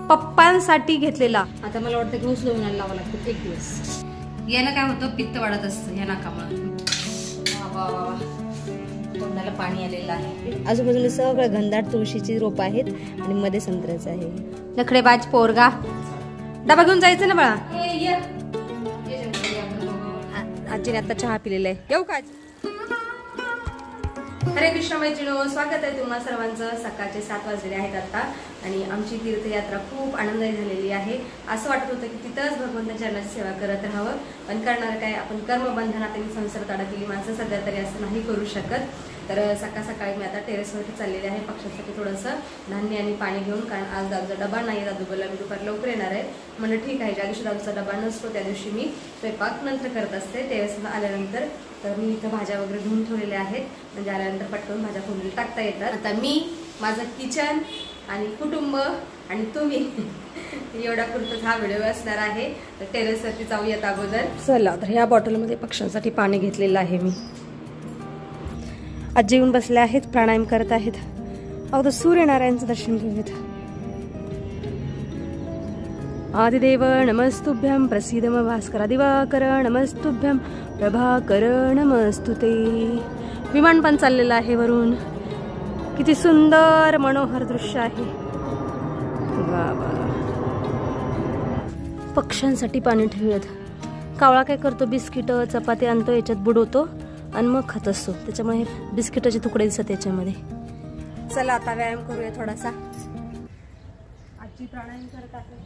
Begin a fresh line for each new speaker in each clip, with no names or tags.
पप्पांसाठी घेतलेला. आता मला वाटतं की उचलून आणायला लावा लागतो एक दिवस. यानं काय होतं, पित्त वाढत असतं या नाकामुळे. तोंडाला पाणी आलेलं आहे. आजूबाजूला सगळं घनदाट तुळशीची रोप आहेत आणि मध्ये संत्र्याचं आहे. नखडेबाज पोरगा. डबा घेऊन जायचं ना बाळा. आजीने आता चहा पिलेला आहे. येऊ का? हरे कृष्ण मैत्रिणो, स्वागत आहे तुम्हा सर्वांचं. सकाळचे 7 वाजलेले आहेत आता आणि आमची तीर्थयात्रा खूप आनंददायी झालेली आहे. असं वाटत होतं की तिथंच भगवंताच्या चरणाची सेवा करत राहावं, पण करणार काय, आपण कर्मबंधनात आणि संसारात अडकलेली माणसं सध्या तरी असं नाही करू शकत. तर सकाळ सकाळी मी आता टेरेसवरती चाललेले आहे पक्ष्यांसाठी थोडंसं धान्य आणि पाणी घेऊन, कारण आज दादूचा डबा नाही. दादू बोलला मी दुपारी लवकर येणार आहे. म्हणलं ठीक आहे, ज्या दिवशी दादूचा डबा नसतो त्या दिवशी मी स्वयंपाक नंतर करत असते. टेरेसला आल्यानंतर तर मी इथं भाज्या वगैरे धुवून ठेवलेल्या आहेत, म्हणजे आल्यानंतर पटकन भाज्या फोडणीला टाकता येतात. आता मी, माझं किचन आणि कुटुंब आणि तुम्ही एवढा पुरतच हा व्हिडिओ असणार आहे. तर टेरेसवरती जाऊयात अगोदर. चला, तर ह्या बॉटलमध्ये पक्ष्यांसाठी पाणी घेतलेलं आहे मी. आजी येऊन बसले आहेत, प्राणायाम करत आहेत. अगोदर सूर्यनारायणचं दर्शन घेऊयात. आदिदेव नमस्तुभ्यं प्रसीदम भास्कर दिवाकर नमस्तुभ्यं प्रभाकर नमस्तुते. विमान पण चाललेलं आहे वरून. किती सुंदर मनोहर दृश्य आहे. पक्ष्यांसाठी पाणी ठेवूयात. कावळा काय करतो, बिस्किट चपाती आणतो, याच्यात बुडवतो आणि मग खात असतो. त्याच्यामुळे बिस्किटाचे तुकडे दिसतात त्याच्यामध्ये. चला आता व्यायाम करूया थोडासा. आजी प्राणायाम करत आहे.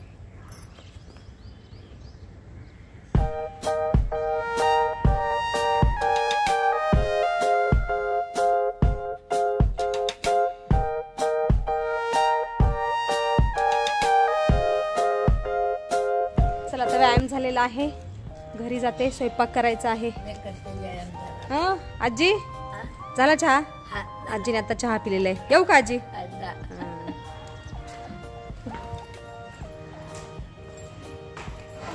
चला आता व्यायाम झालेला आहे. घरी जाते, स्वयंपाक करायचा आहे. हा आजी, झाला चहा? आजीने आता चहा पिलेला आहे. येऊ का आजी?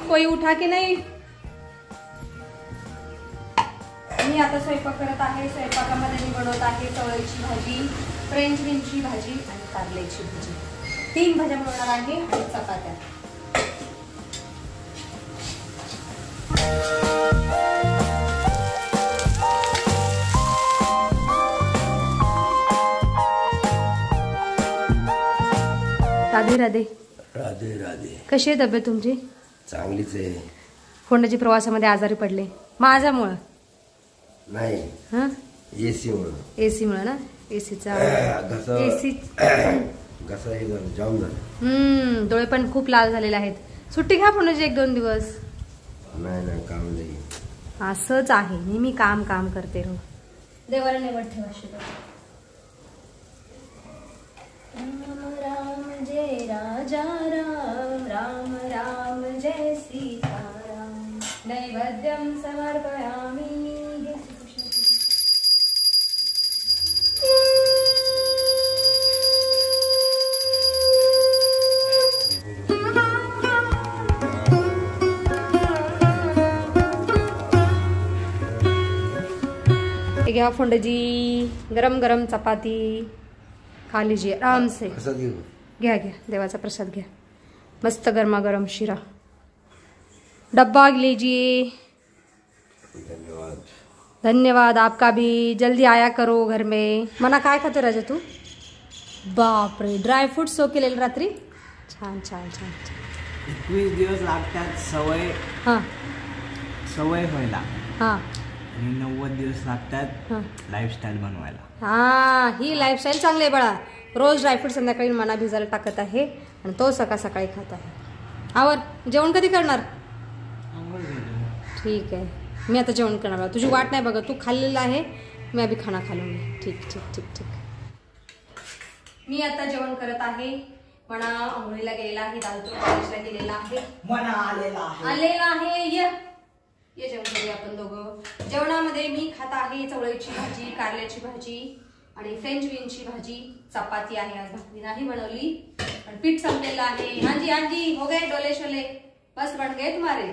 कोई उठा की नाही? मी आता स्वयंपाक करत आहे. स्वयंपाकामध्ये मी बनवत आहे चवळीची भाजी, फ्रेंच बीनची भाजी आणि कारल्याची भाजी. 3 भाज्या बनवणार आहे आणि चपात्या. राधे राधे.
राधे राधे.
कशी आहे तब्येत तुमची?
चांगलीच आहे.
फोंडाची प्रवासामध्ये आजारी पडले माझ्यामुळं
नाही,
हा
एसी मुळे.
एसी मुळे ना? एसीचा एसी
घसा हे जाम झालं.
डोळे पण खूप लाल झालेले आहेत. सुट्टी घ्या फोंडाची 1-2 दिवस.
नाही काम नाही.
असंच आहे, नेहमी काम काम करते रो. देवाला निवड ठेवा. राम राम जय राजा राम, राम राम जय सीताराम, नैवेद्यं समर्पयामि. घ्या फोंडाजी, गरम गरम चपाती खा लीजिए आराम से. घ्या घ्या, देवाचा प्रसाद घ्या. मस्त गरमागरम शिरा. डब्बा लीजिए.
धन्यवाद.
धन्यवाद आपका भी. जल्दी आया करो घर में. मना काय खातो राजा तू? बापरे, ड्राय फ्रूट सो केलेले रात्री. छान छान छान.
21 दिवस लागतात सवय व्हायला.
हा,
आणि 90 दिवस लागतात लाईफस्टाईल बनवायला.
हा, ही लाईफस्टाईल चांगली आहे बाळा. रोज ड्रायफ्रूट संध्याकाळी मना भिजायला टाकत आहे आणि तो सकाळ सकाळी खात आहे. आवर, जेवण कधी करणार? ठीक आहे, मी आता जेवण करणार. तुझी वाट नाही बघा, तू खाल्लेलं आहे, मी अभी खाना खा लूंगी. ठीक ठीक ठीक ठीक. मी आता जेवण करत आहे. मना आंघोळीला गेलेला आहे, दादू कॉलेजला गेलेला आहे.
मना आलेला
आहे. ये जेवण करूया आपण दोघं. जेवणामध्ये मी खात आहे चवळीची भाजी, कारल्याची भाजी आणि फ्रेंच बीनची भाजी. चपाती आहे, आज भाकरी नाही बनवली, पण पीठ संपलेलं आहे. हांजी हांजी हो गए डोले शोले, बस बन गए तुम्हारे.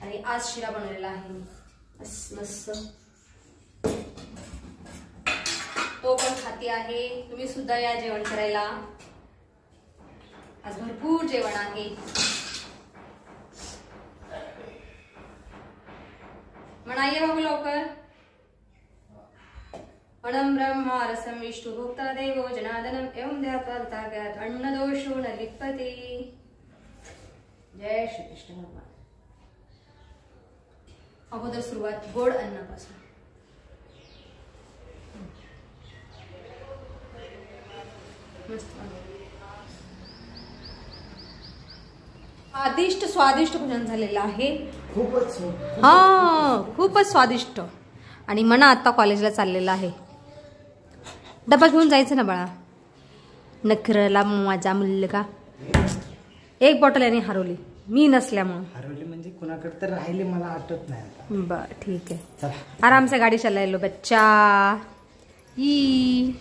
आणि आज शिरा बनवलेला आहे मी मस्त. तो पण खाती आहे. तुम्ही सुद्धा या जेवण करायला. आज भरपूर जेवण आहे. म्हणा ये बाबू लवकर. अणं ब्रह्मा रसं विष्णु भोक्ता देवो जनार्दनम् एवं ध्यात्वा तथागत अन्नदोषो न लिप्यते. जय श्री कृष्ण भगवान. अगोदर सुरुवात गोड अन्नापासून. स्वादिष्ट भोजन झालेलं आहे. खूपच स्वादिष्ट. आणि मना आता कॉलेजला चाललेला आहे. डबा घेऊन जायचं ना बाळा. नखरला माझा मुलगा. एक बॉटल याने हरवली मी नसल्यामुळं.
हरवली म्हणजे कुणाकडे तर राहिले मला आठवत नाही आता.
बर ठीक आहे. आराम से गाडी चलायलो बच्चा. ई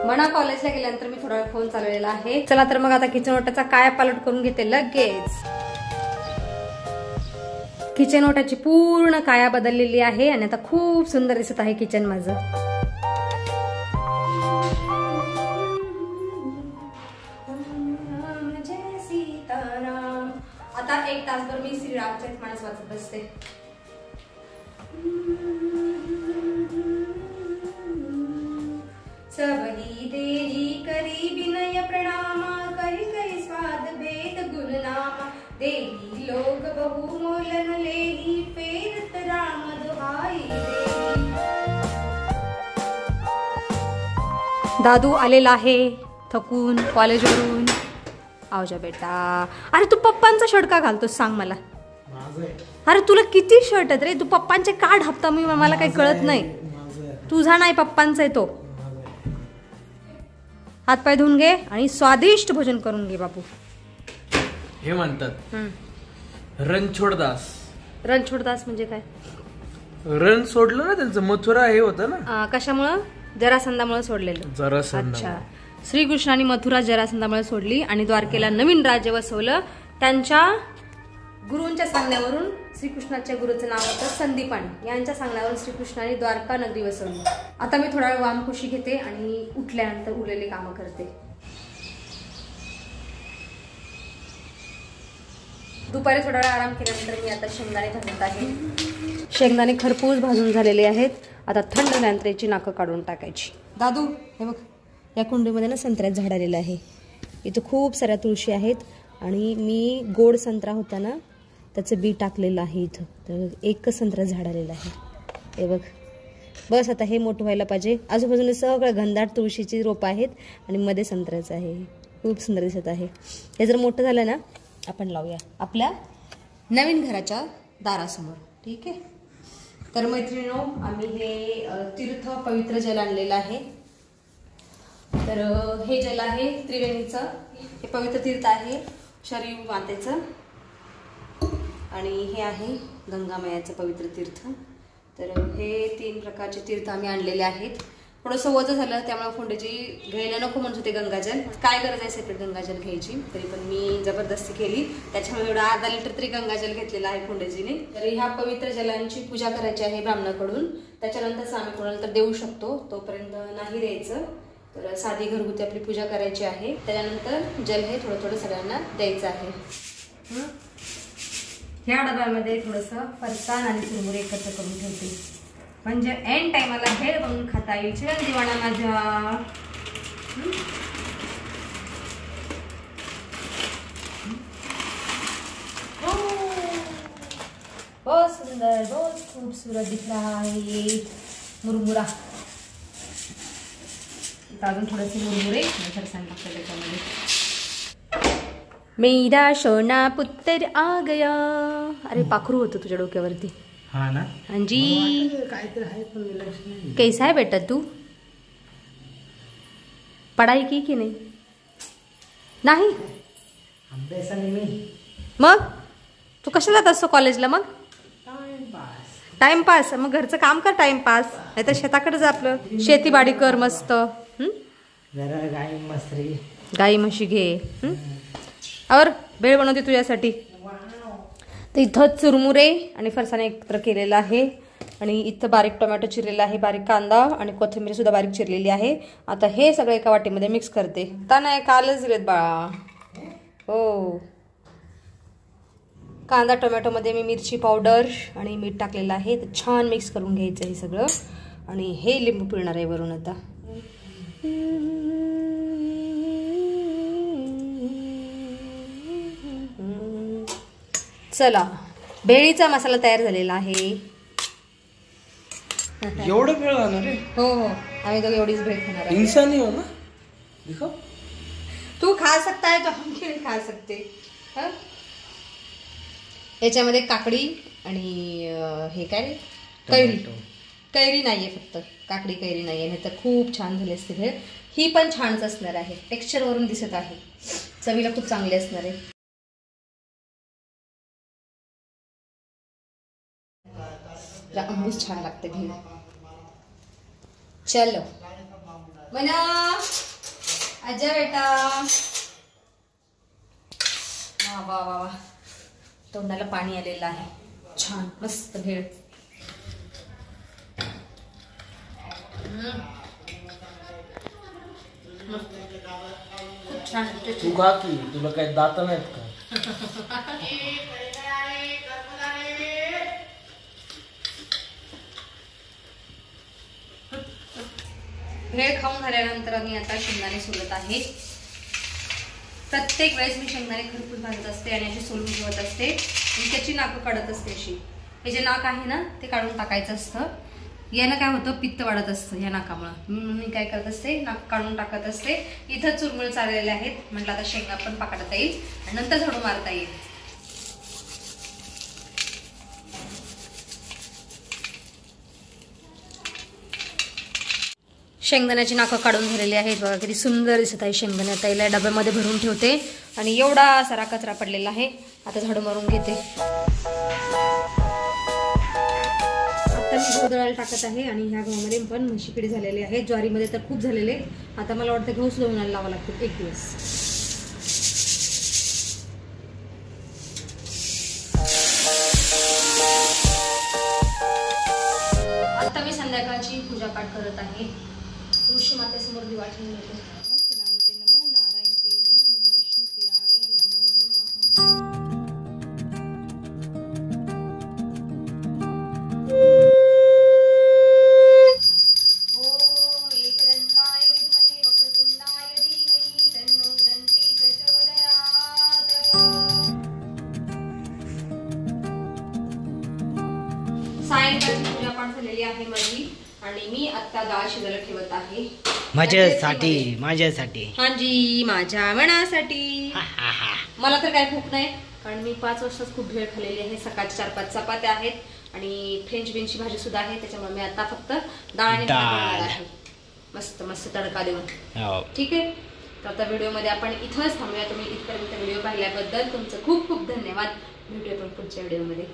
मना कॉलेजला गेल्यानंतर मी थोडा वेळ फोन चालवलेला आहे. चला तर मग आता किचन ओट्याचा काय पालट करून घेते लगेच. किचन ओट्याची पूर्ण काया बदललेली आहे आणि आता खूप सुंदर दिसत आहे किचन माझं. आता 1 तासभर मी श्रीरामचा मानस वाचत बसते. सबही देही करी विनय प्रणाम करी करी स्वाद भेद गुण नाम देही लोक बहु मोलन लेही फेरत राम दुहाई देही. दादू आलेला आहे थकून कॉलेजवरून. आवजा बेटा. अरे तू पप्पांचा शर्ट का घालतोस सांग मला. अरे तुला किती शर्ट आहेत रे. तू पप्पांचे का ढापता मी मला काही कळत नाही. तुझा नाही पप्पांचा आहे तो. हात पाय धुवून घे आणि स्वादिष्ट भोजन करून घे बापू.
हे म्हणतात रणछोडदास.
रणछोडदास म्हणजे काय.
रण सोडलं ना त्यांचं. मथुरा हे होतं ना.
कशामुळं. जरासंधामुळे सोडलेलं.
जरासंध.
अच्छा. श्रीकृष्णाने मथुरा जरासंधामुळे सोडली आणि द्वारकेला नवीन राज्य वसवलं. त्यांच्या गुरूंच्या सांगण्यावरून श्रीकृष्णाच्या गुरुचं नाव होतं संदीपाणी. यांच्या सांगण्यावरून श्रीकृष्णाने द्वारका नगरी वसवली. आता मी थोडा वेळ वामकुशी घेते आणि उठल्यानंतर उरलेली कामं करते. दुपारी थोडा वेळ आराम केल्यानंतर मी आता शेंगदाणे भाजत आहे. शेंगदाणे खरपूस भाजून झालेले आहेत. आता थंड झाल्यानंतर याची नाकं काढून टाकायची. दादू हे बघ या कुंडीमध्ये ना संत्र्यात झाड आलेलं आहे. इथं खूप साऱ्या तुळशी आहेत आणि मी गोड संत्रा होता ना त्याचं बी टाकलेलं आहे इथं. तर एकच संत्रा झाड आलेलं आहे. हे बघ. बस आता हे मोठं व्हायला पाहिजे. आजूबाजूने सगळं घनदाट तुळशीची रोपं आहेत आणि मध्ये संत्र्याचं आहे. खूप सुंदर दिसत आहे. हे जर मोठं झालं ना आपण लावूया आपल्या नवीन घराच्या दारासमोर. ठीक आहे. तर मैत्रिणींनो आम्ही हे तीर्थ पवित्र जल आणलेलं आहे. तर हे जल आहे त्रिवेणीचं. हे पवित्र तीर्थ आहे शरयू मातेचं आणि हे आहे गंगामायाचं पवित्र तीर्थ. तर हे 3 प्रकारचे तीर्थ आम्ही आणलेले आहेत. थोडंसं वजन झालं त्यामुळे फोंडेची घ्यायला नको म्हणत होते गंगाजल. काय गरज आहे सेपरेट गंगाजल घ्यायची. तरी पण मी जबरदस्ती केली. त्याच्यामुळे एवढा अर्धा लिटर तरी गंगाजल घेतलेला आहे फोंडेजीने. तर ह्या पवित्र जलांची पूजा करायची आहे ब्राह्मणाकडून. त्याच्यानंतर आम्ही कोणाला तर देऊ शकतो. तोपर्यंत नाही द्यायचं. तर साधी घरगुती आपली पूजा करायची आहे. त्याच्यानंतर जल हे थोडं थोडं सगळ्यांना द्यायचं आहे. ह्या डब्यामध्ये थोडंसं फरसाण आणि चुरमुरे एकत्र करून ठेवते म्हणजे एंड टाइमाला भेळ बनवून खाता येईल. चिरंजीवाना माझ्या. बहुत सुंदर बहुत खूबसूरत दिख रहा है ये मुरमुरा. अजून थोडेसे मुरमुरे फरसाण टाकते त्याच्यामध्ये. मेरा सोना पुत्र आ गया. अरे पाखरू होतं तुझ्या डोक्यावरती.
हा ना.
हांजी.
काहीतरी आहे पण लक्ष नाही.
कैसा है बेटा तू. पढ़ाई की नाही. नाही
अभ्यासाने मी.
मग तू कशाला जात असतो कॉलेजला. मग टाइमपास. मग घरचं काम कर टाइमपास. नाही तर शेताकडे जा. आपलं शेतीबाडी कर मस्त.
जरा गाई मसरी
गाई म्हशी घे. और भेळ बनवते तुझ्यासाठी. तर इथं चुरमुरे आणि फरसाण एकत्र केलेलं आहे. आणि इथं बारीक टोमॅटो चिरलेला आहे, बारीक कांदा आणि कोथिंबीर सुद्धा बारीक चिरलेली आहे. आता हे सगळं एका वाटीमध्ये मिक्स करते. ता नाही कालच दिलेत बाळा. हो, कांदा टोमॅटोमध्ये मी मिरची पावडर आणि मीठ टाकलेलं आहे. तर छान मिक्स करून घ्यायचं हे सगळं. आणि हे लिंबू पिळणार आहे वरून आता. चला, भेळीचा मसाला तयार झालेला आहे.
एवढं भेळ खाणार रे?
हो हो, आम्ही दोघे एवढीच भेळ खाणार आहे.
इंसानी हो ना, दिखाओ.
तू खा सकता है तो हम क्यों नहीं खा सकते. हाँ? याच्यामध्ये काकडी आणि हे काय रे, कैरी. कैरी नाहीये, फक्त काकडी कैरी नाहीये, नाही तर खूप छान झाली असते भेळ. ही पण छानच असणार आहे. टेक्स्चर वरून दिसत आहे, चवीला खूप चांगली असणार आहे. आंबूस छान लागते भेळ. चलो मना आजा बेटा. वा वा वा वा, तोंडाला पाणी आलेलं आहे. छान मस्त भेळ. खूप छान.
तू खा की, तुला काही दात नाहीत का?
भेळ खाऊन झाल्यानंतर मी आता शेंगदाणे सोलत आहे. प्रत्येक वेळेस मी शेंगदाणे खरपूस भाजत असते आणि अशी सोलून ठेवत असते आणि त्याची नाकं काढत असते. अशी हे जे नाक आहे ना ते काढून टाकायचं असतं. यानं काय होतं, पित्त वाढत असतं या नाकामुळं. मी काय करत असते, नाक काढून टाकत असते. इथं चुरमुळ चाललेले आहेत, म्हटलं आता शेंगा पण पाकडता येईल आणि नंतर झाडू मारता येईल. शेंगदाण्याची नाकं काढून झालेली आहेत बघा, किती सुंदर दिसत आहे शेंगदाणे. आता याला डब्यामध्ये भरून ठेवते आणि एवढा सारा कचरा पडलेला आहे, आता झाडू मारून घेते. आता मी गहू दळायला टाकत आहे आणि ह्या गव्हामध्ये पण म्हशी किडे झालेले आहेत. ज्वारीमध्ये तर खूप झालेले. आता मला वाटतं गहू सुद्धा उन्हाळ्याला लावावं लागतील एक दिवस. आता मी संध्याकाळची पूजापाठ करत आहे. ऋषी मातेसमोर दिवा ठेवून येते. नमो नारायण प्रिय, नमो नमो विष्णू प्रियाय, नमो नमः. ओम एकदंताय विद्महे वक्रतुंडाय धीमहि तन्नो दन्ती प्रचोदयात्. सायंकाळची पूजापाठ झालेली आहे माझी आणि मी आता डाळ शिजायला ठेवत आहे
माझ्यासाठी.
हांजी, माझ्या मनासाठी. मला तर काय भूक नाही, कारण मी 5 वाजताच खूप भेळ खाल्लेली आहे. सकाळच्या 4-5 चपात्या आहेत आणि फ्रेंच बीनची भाजी सुद्धा आहे. त्याच्यामुळे मी आता फक्त डाळ आणि भात बनवणार आहे, मस्त मस्त तडका देऊन. ठीक आहे, तर आता व्हिडिओमध्ये आपण इथंच थांबूया. तुम्ही इथपर्यंत व्हिडिओ पाहिल्याबद्दल तुमचं खूप खूप धन्यवाद. भेटूया पण पुढच्या व्हिडिओमध्ये.